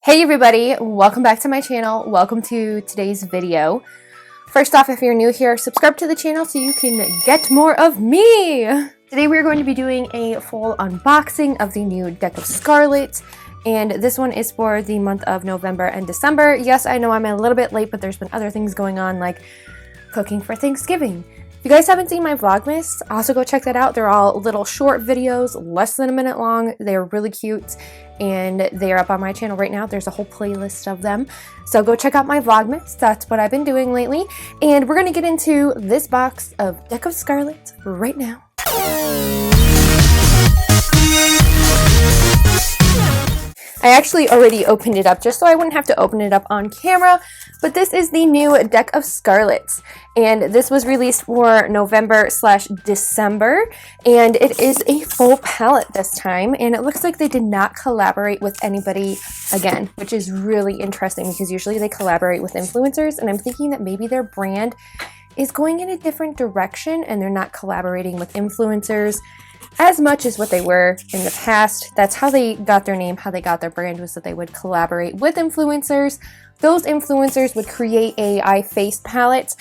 Hey everybody, welcome back to my channel. Welcome to today's video. First off, if you're new here, subscribe to the channel so you can get more of me. Today we're going to be doing a full unboxing of the new deck of Scarlet, and this one is for the month of November and December. Yes, I know I'm a little bit late, but there's been other things going on like cooking for Thanksgiving. If you guys haven't seen my Vlogmas, also go check that out. They're all little short videos, less than a minute long. They're really cute and they're up on my channel right now. There's a whole playlist of them. So go check out my Vlogmas. That's what I've been doing lately. And we're gonna get into this box of Deck of Scarlet right now. I actually already opened it up just so I wouldn't have to open it up on camera, but this is the new Deck of Scarlet, and this was released for November/December, and it is a full palette this time, and it looks like they did not collaborate with anybody again, which is really interesting because usually they collaborate with influencers, and I'm thinking that maybe their brand is going in a different direction and they're not collaborating with influencers as much as what they were in the past. That's how they got their name, how they got their brand, was that they would collaborate with influencers. Those influencers would create a eye face palette,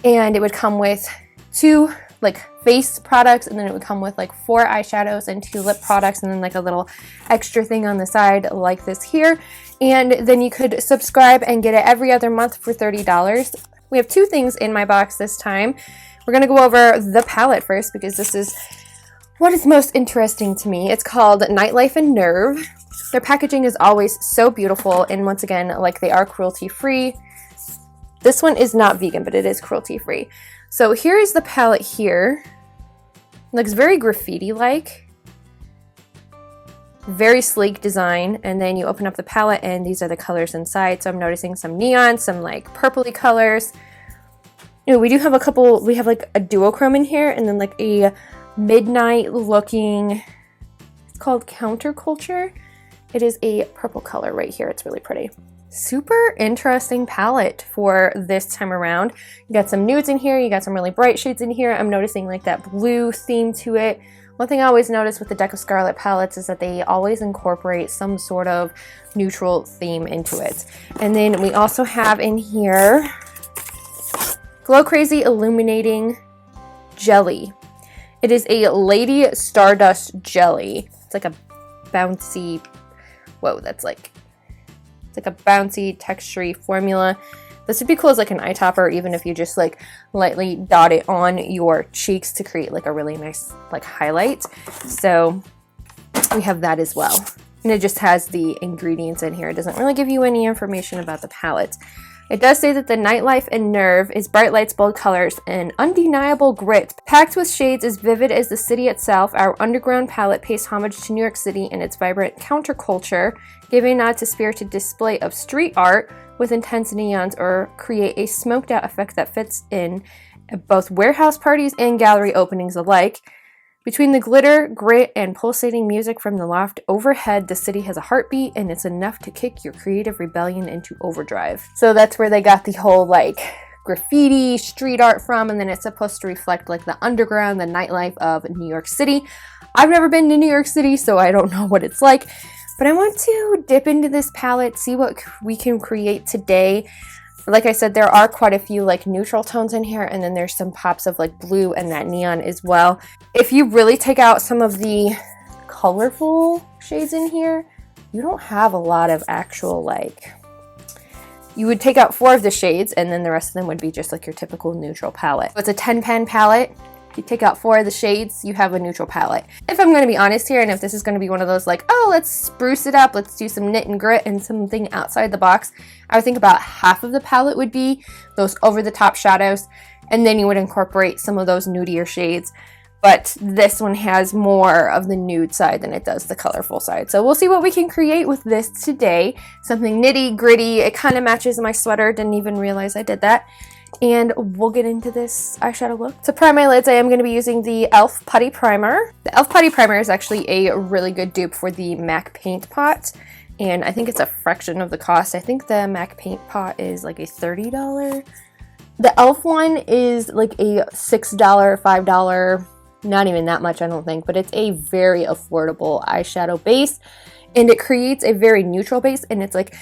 and it would come with 2 face products, and then it would come with 4 eyeshadows and 2 lip products, and then a little extra thing on the side like this here. And then you could subscribe and get it every other month for $30. We have 2 things in my box this time. We're gonna go over the palette first because this is what is most interesting to me. It's called Nightlife and Nerve. Their packaging is always so beautiful, and once again, they are cruelty-free. This one is not vegan, but it is cruelty-free. So here is the palette here. It looks very graffiti-like. Very sleek design, and then you open up the palette and these are the colors inside. So I'm noticing some neon, some purpley colors. We do have a couple, we have a duochrome in here, and then a midnight looking, it's called Counterculture. It is a purple color right here. It's really pretty. Super interesting palette for this time around. You got some nudes in here, you got some really bright shades in here. I'm noticing that blue theme to it. One thing I always notice with the Deck of Scarlet palettes is that they always incorporate some sort of neutral theme into it. And then we also have in here Glow Crazy Illuminating Jelly. It is a Lady Stardust Jelly. It's a bouncy, whoa, that's it's a bouncy textury formula. This would be cool as an eye topper, even if you just lightly dot it on your cheeks to create a really nice highlight. So we have that as well. And it just has the ingredients in here. It doesn't really give you any information about the palette. It does say that the Nightlife and Nerve is bright lights, bold colors, and undeniable grit. Packed with shades as vivid as the city itself, our underground palette pays homage to New York City and its vibrant counterculture, giving a nod to spirited display of street art with intense neons, or create a smoked out effect that fits in both warehouse parties and gallery openings alike. Between the glitter, grit, and pulsating music from the loft overhead, the city has a heartbeat, and it's enough to kick your creative rebellion into overdrive. So that's where they got the whole graffiti street art from, and then it's supposed to reflect the underground, the nightlife of New York City. I've never been to New York City, so I don't know what it's like, but I want to dip into this palette, see what we can create today. Like I said, there are quite a few neutral tones in here, and then there's some pops of blue and that neon as well. If you really take out some of the colorful shades in here, you don't have a lot of actual you would take out 4 of the shades, and then the rest of them would be just your typical neutral palette. So it's a 10-pan palette. You take out 4 of the shades, you have a neutral palette. If I'm going to be honest here, and if this is going to be one of those oh, let's spruce it up, let's do some knit and grit and something outside the box, I would think about half of the palette would be those over-the-top shadows, and then you would incorporate some of those nudier shades. But this one has more of the nude side than it does the colorful side. So we'll see what we can create with this today. Something nitty gritty. It kind of matches my sweater. Didn't even realize I did that. And we'll get into this eyeshadow look. To prime my lids, I am going to be using the e.l.f. Putty Primer. The e.l.f. Putty Primer is actually a really good dupe for the MAC Paint Pot, and I think it's a fraction of the cost. I think the MAC Paint Pot is a $30. The e.l.f. one is a $6, $5, not even that much I don't think, but it's a very affordable eyeshadow base. and it creates a very neutral base, and it's like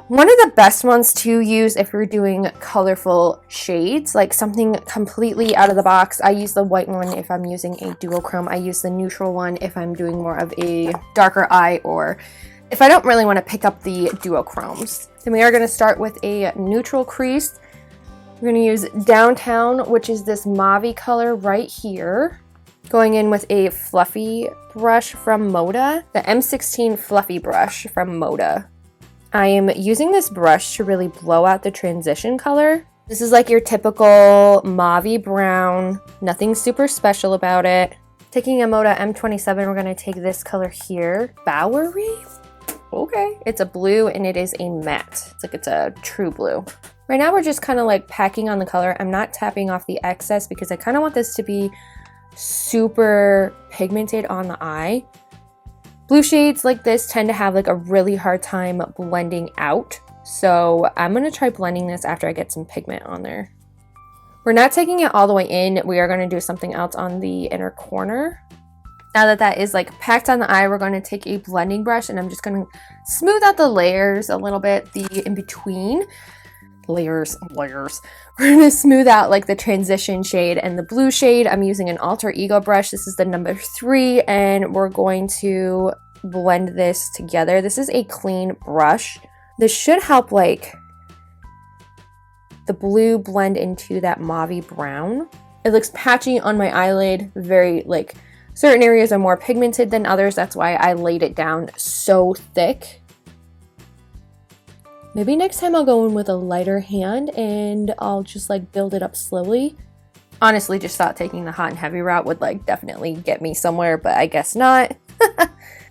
one of the best ones to use if you're doing colorful shades, like something completely out of the box. I use the white one if I'm using a duochrome. I use the neutral one if I'm doing more of a darker eye, or if I don't really want to pick up the duochromes. Then we are going to start with a neutral crease. We're going to use Downtown, which is this mauve color right here. Going in with a fluffy brush from Moda, the M16 fluffy brush from Moda. I am using this brush to really blow out the transition color. This is like your typical mauve brown, nothing super special about it. Taking a Moda M27, we're going to take this color here, Bowery. Okay, it's a blue and it is a matte. It's a true blue. Right now we're just kind of like packing on the color. I'm not tapping off the excess because I kind of want this to be super pigmented on the eye. Blue shades like this tend to have like a really hard time blending out. So I'm going to try blending this after I get some pigment on there. We're not taking it all the way in. We are going to do something else on the inner corner. Now that that is like packed on the eye, we're going to take a blending brush and I'm just going to smooth out the layers a little bit, the in between. Layers. We're going to smooth out like the transition shade and the blue shade. I'm using an alter ego brush. This is the number 3 and we're going to blend this together. This is a clean brush. This should help like the blue blend into that mauve brown. It looks patchy on my eyelid, very like certain areas are more pigmented than others. That's why I laid it down so thick. Maybe next time I'll go in with a lighter hand and I'll just like build it up slowly. Honestly, just thought taking the hot and heavy route would like definitely get me somewhere, but I guess not.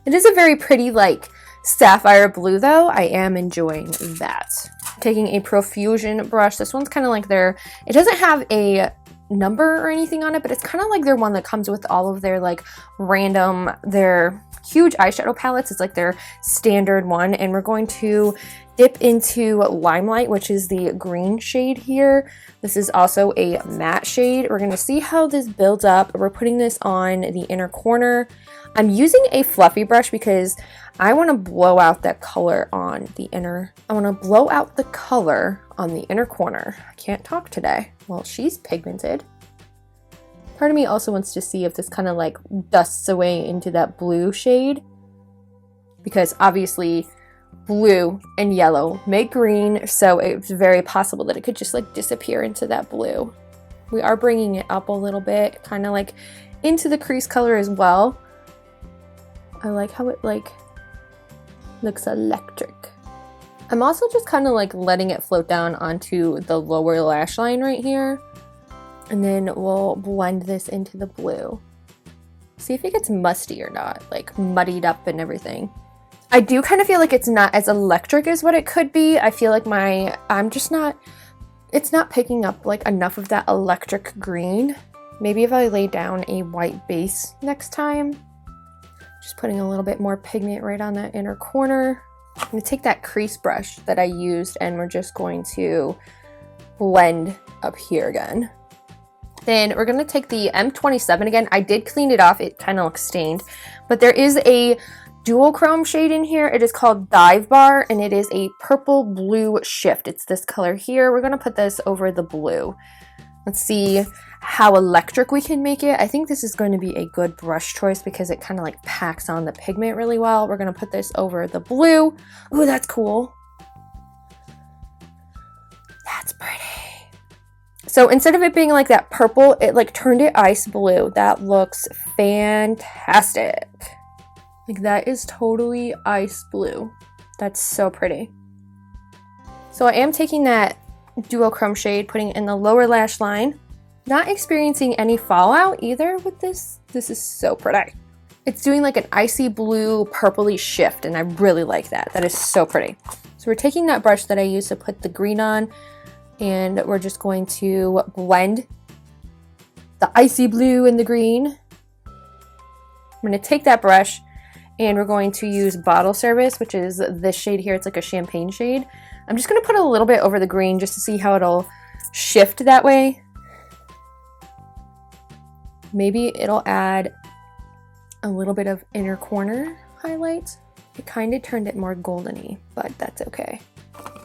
It is a very pretty like sapphire blue though. I am enjoying that. Taking a Profusion brush. This one's kind of like it doesn't have a number or anything on it, but it's kind of like their one that comes with all of their like their huge eyeshadow palettes. It's like their standard one, and we're going to dip into Limelight, which is the green shade here. This is also a matte shade. We're going to see how this builds up. We're putting this on the inner corner. I'm using a fluffy brush because I want to blow out that color on the inner. I want to blow out the color on the inner corner. I can't talk today. Well, she's pigmented. Part of me also wants to see if this kind of like dusts away into that blue shade, because obviously blue and yellow make green, so it's very possible that it could just like disappear into that blue. We are bringing it up a little bit, kind of like into the crease color as well. I like how it like looks electric. I'm also just kind of like letting it float down onto the lower lash line right here. And then we'll blend this into the blue. See if it gets musty or not, like muddied up and everything. I do kind of feel like it's not as electric as what it could be. I feel like it's not picking up like enough of that electric green. Maybe if I lay down a white base next time. Just putting a little bit more pigment right on that inner corner. I'm going to take that crease brush that I used and we're just going to blend up here again. Then we're going to take the M27 again. I did clean it off. It kind of looks stained. But there is a duochrome shade in here. It is called Dive Bar and it is a purple blue shift. It's this color here. We're going to put this over the blue. Let's see how electric we can make it. I think this is going to be a good brush choice because it kind of like packs on the pigment really well. We're going to put this over the blue. Ooh, that's cool. That's pretty. So instead of it being like that purple, it like turned it ice blue. That looks fantastic. Like that is totally ice blue. That's so pretty. So I am taking that duochrome shade, putting it in the lower lash line. Not experiencing any fallout either with this. This is so pretty. It's doing like an icy blue purpley shift and I really like that. That is so pretty. So we're taking that brush that I used to put the green on and we're just going to blend the icy blue and the green. I'm going to take that brush and we're going to use Bottle Service, which is this shade here. It's like a champagne shade. I'm just going to put a little bit over the green just to see how it'll shift that way. Maybe it'll add a little bit of inner corner highlight. It kind of turned it more goldeny, but that's okay.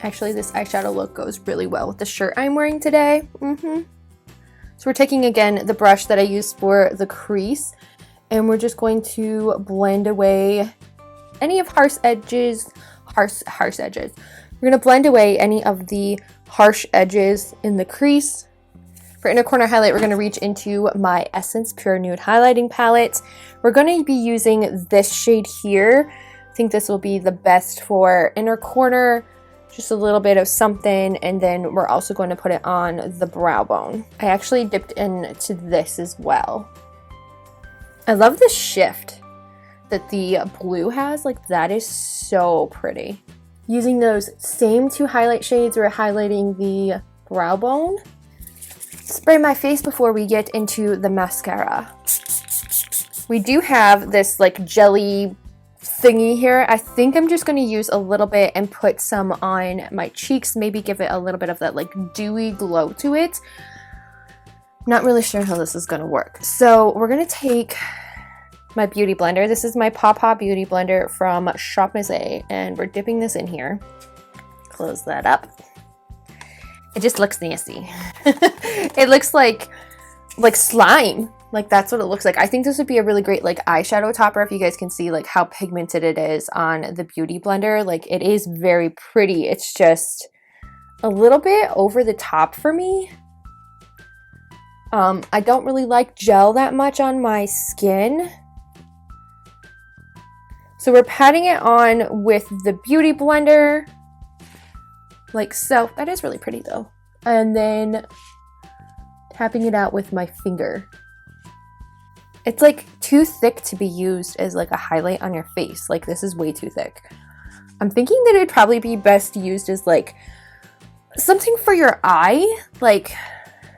Actually, this eyeshadow look goes really well with the shirt I'm wearing today. So we're taking, again, the brush that I used for the crease, and we're just going to blend away any of harsh edges. We're going to blend away any of the harsh edges in the crease. For inner corner highlight, we're going to reach into my Essence Pure Nude Highlighting Palette. We're going to be using this shade here. I think this will be the best for inner corner. Just a little bit of something, and then we're also going to put it on the brow bone. I actually dipped into this as well. I love the shift that the blue has. Like, that is so pretty. Using those same two highlight shades, we're highlighting the brow bone. Spray my face before we get into the mascara. We do have this like jelly thingy here. I think I'm just going to use a little bit and put some on my cheeks, maybe give it a little bit of that like dewy glow to it. Not really sure how this is going to work. So we're going to take my beauty blender. This is my Papa beauty blender from Shop Musée, and we're dipping this in here. Close that up. It just looks nasty. It looks like slime. Like, that's what it looks like. I think this would be a really great like eyeshadow topper if you guys can see like how pigmented it is on the beauty blender. Like, it is very pretty. It's just a little bit over the top for me. I don't really like gel that much on my skin. So we're patting it on with the beauty blender. Like so. That is really pretty though. And then tapping it out with my finger. It's like too thick to be used as like a highlight on your face. Like, this is way too thick. I'm thinking that it'd probably be best used as like something for your eye. Like,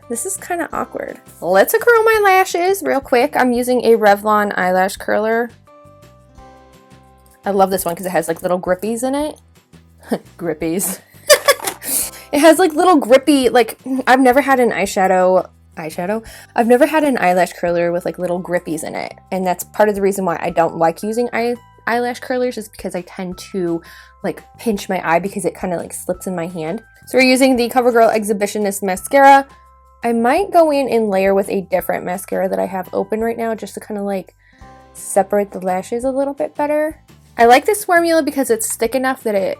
this is kind of awkward. Let's curl my lashes real quick. I'm using a Revlon eyelash curler. I love this one because it has like little grippies in it. Grippies. It has like little grippy, like, I've never had an eyeshadow. I've never had an eyelash curler with like little grippies in it. And that's part of the reason why I don't like using eyelash curlers, is because I tend to like pinch my eye because it kind of like slips in my hand. So we're using the CoverGirl Exhibitionist mascara. I might go in and layer with a different mascara that I have open right now, just to kind of like separate the lashes a little bit better. I like this formula because it's thick enough that it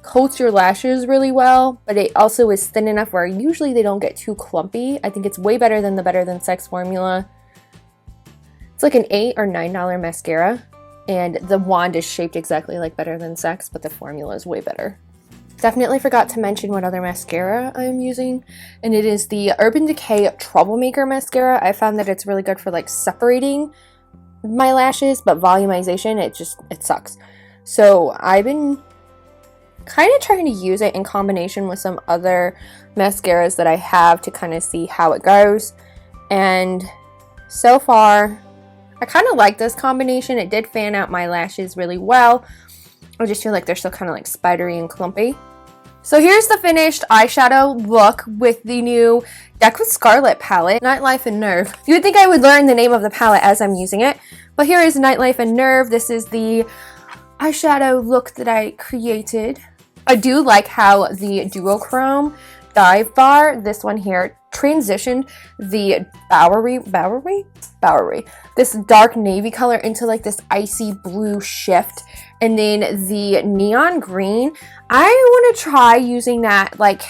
coats your lashes really well, but it also is thin enough where usually they don't get too clumpy. I think it's way better than the Better Than Sex formula. It's like an $8 or $9 mascara, and the wand is shaped exactly like Better Than Sex, but the formula is way better. Definitely forgot to mention what other mascara I'm using, and it is the Urban Decay Troublemaker mascara. I found that it's really good for like separating my lashes, but volumization, it sucks. So I've been kind of trying to use it in combination with some other mascaras that I have to kind of see how it goes. And so far, I kind of like this combination. It did fan out my lashes really well. I just feel like they're still kind of like spidery and clumpy. So here's the finished eyeshadow look with the new Deck with Scarlet palette, Nightlife and Nerve. You would think I would learn the name of the palette as I'm using it, but here is Nightlife and Nerve. This is the eyeshadow look that I created. I do like how the duochrome dive bar, this one here, transitioned the Bowery, this dark navy color into like this icy blue shift. And then the neon green, I want to try using that like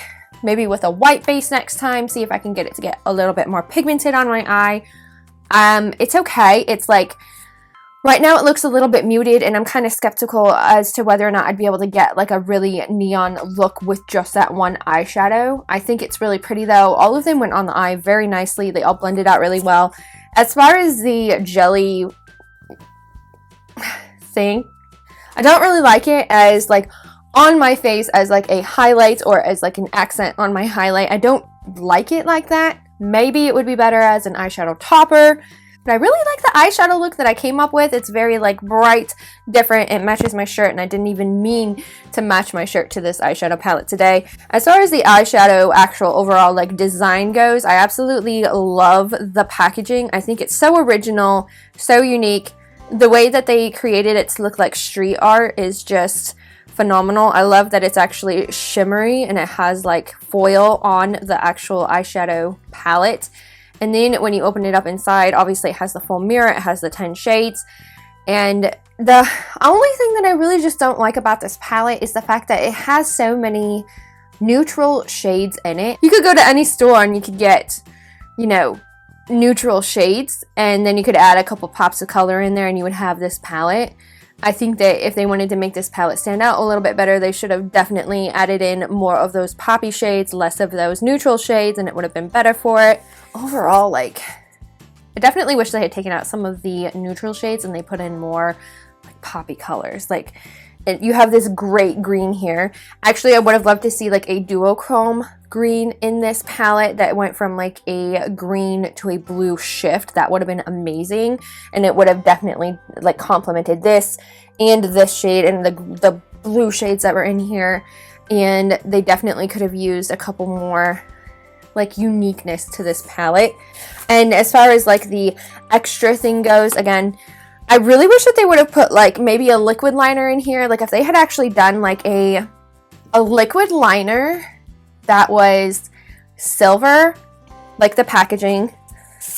maybe with a white base next time, see if I can get it to get a little bit more pigmented on my eye. It's okay. It's like, right now it looks a little bit muted, and I'm kind of skeptical as to whether or not I'd be able to get like a really neon look with just that one eyeshadow. I think it's really pretty though. All of them went on the eye very nicely. They all blended out really well. As far as the jelly thing, I don't really like it as like on my face as like a highlight or as like an accent on my highlight. I don't like it like that. Maybe it would be better as an eyeshadow topper. But I really like the eyeshadow look that I came up with. It's very like bright, different. It matches my shirt, and I didn't even mean to match my shirt to this eyeshadow palette today. As far as the eyeshadow actual overall like design goes, I absolutely love the packaging. I think it's so original, so unique. The way that they created it to look like street art is just phenomenal. I love that it's actually shimmery and it has like foil on the actual eyeshadow palette. And then when you open it up inside, obviously it has the full mirror, it has the 10 shades. And the only thing that I really just don't like about this palette is the fact that it has so many neutral shades in it. You could go to any store and you could get, you know, neutral shades, and then you could add a couple pops of color in there and you would have this palette. I think that if they wanted to make this palette stand out a little bit better, they should have definitely added in more of those poppy shades, less of those neutral shades, and it would have been better for it. Overall, like, I definitely wish they had taken out some of the neutral shades and they put in more like poppy colors. Like, you have this great green here. Actually, I would have loved to see like a duochrome green in this palette that went from like a green to a blue shift. That would have been amazing, and it would have definitely like complemented this and this shade and the blue shades that were in here. And they definitely could have used a couple more like uniqueness to this palette. And as far as like the extra thing goes, again, I really wish that they would have put like maybe a liquid liner in here. Like if they had actually done like a liquid liner that was silver, like the packaging,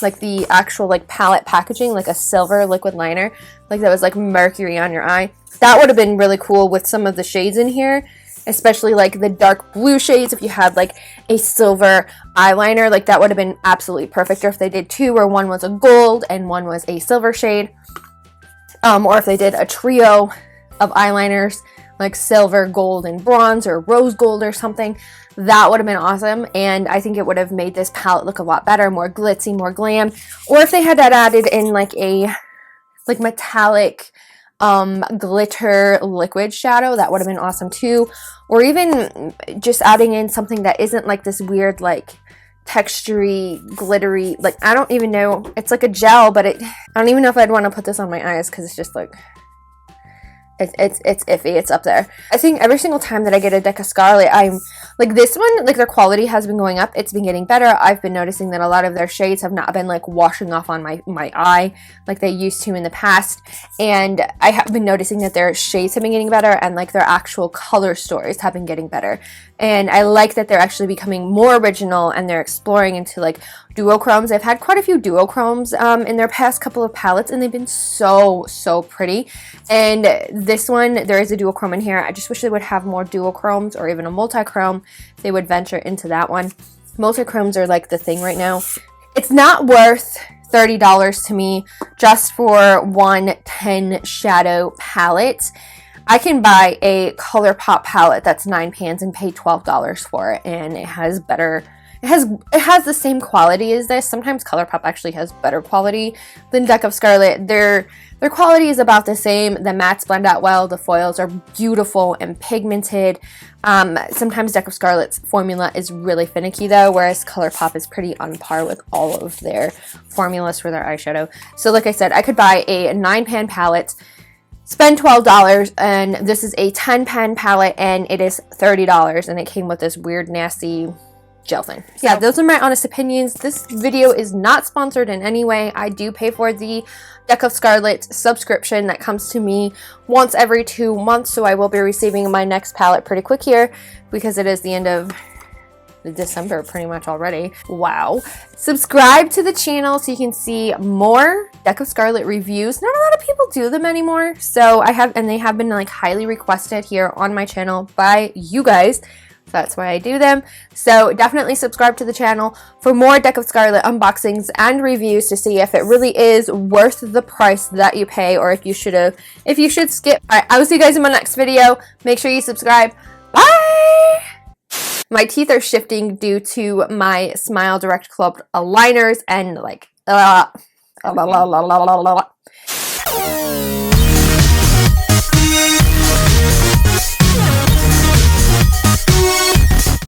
like the actual like palette packaging, like a silver liquid liner, like that was like mercury on your eye. That would have been really cool with some of the shades in here, especially like the dark blue shades. If you had like a silver eyeliner, like that would have been absolutely perfect. Or if they did two where one was a gold and one was a silver shade. Or if they did a trio of eyeliners, like silver, gold, and bronze, or rose gold or something, that would have been awesome. And I think it would have made this palette look a lot better, more glitzy, more glam. Or if they had that added in like a like metallic glitter liquid shadow, that would have been awesome too. Or even just adding in something that isn't like this weird like textury, glittery, like I don't even know, it's like a gel, but I don't even know if I'd want to put this on my eyes because it's just like it's iffy. It's up there. I think every single time that I get a deck of Scarlet, I'm like, this one, like their quality has been going up. It's been getting better. I've been noticing that a lot of their shades have not been like washing off on my eye like they used to in the past. And I have been noticing that their shades have been getting better, and like their actual color stories have been getting better. And I like that they're actually becoming more original and they're exploring into like duochromes. I've had quite a few duochromes in their past couple of palettes, and they've been so pretty. And this one, there is a duochrome in here. I just wish they would have more duochromes, or even a multi-chrome if they would venture into that one. Multi-chromes are like the thing right now. It's not worth $30 to me just for one 10 shadow palette. I can buy a ColourPop palette that's 9 pans and pay $12 for it, and it has better, it has the same quality as this. Sometimes ColourPop actually has better quality than Deck of Scarlet. Their quality is about the same. The mattes blend out well. The foils are beautiful and pigmented. Sometimes Deck of Scarlet's formula is really finicky though, whereas ColourPop is pretty on par with all of their formulas for their eyeshadow. So like I said, I could buy a 9-pan palette, spend $12, and this is a 10-pan palette, and it is $30, and it came with this weird, nasty gel thing. So yeah, those are my honest opinions. This video is not sponsored in any way. I do pay for the Deck of Scarlet subscription that comes to me once every 2 months, so I will be receiving my next palette pretty quick here because it is the end of December pretty much already. Wow. Subscribe to the channel so you can see more Deck of Scarlet reviews. Not a lot of people do them anymore, so they have been like highly requested here on my channel by you guys. That's why I do them. So definitely subscribe to the channel for more Deck of Scarlet unboxings and reviews to see if it really is worth the price that you pay, or if you should skip. All right, I will see you guys in my next video. Make sure you subscribe. Bye! My teeth are shifting due to my Smile Direct Club aligners and like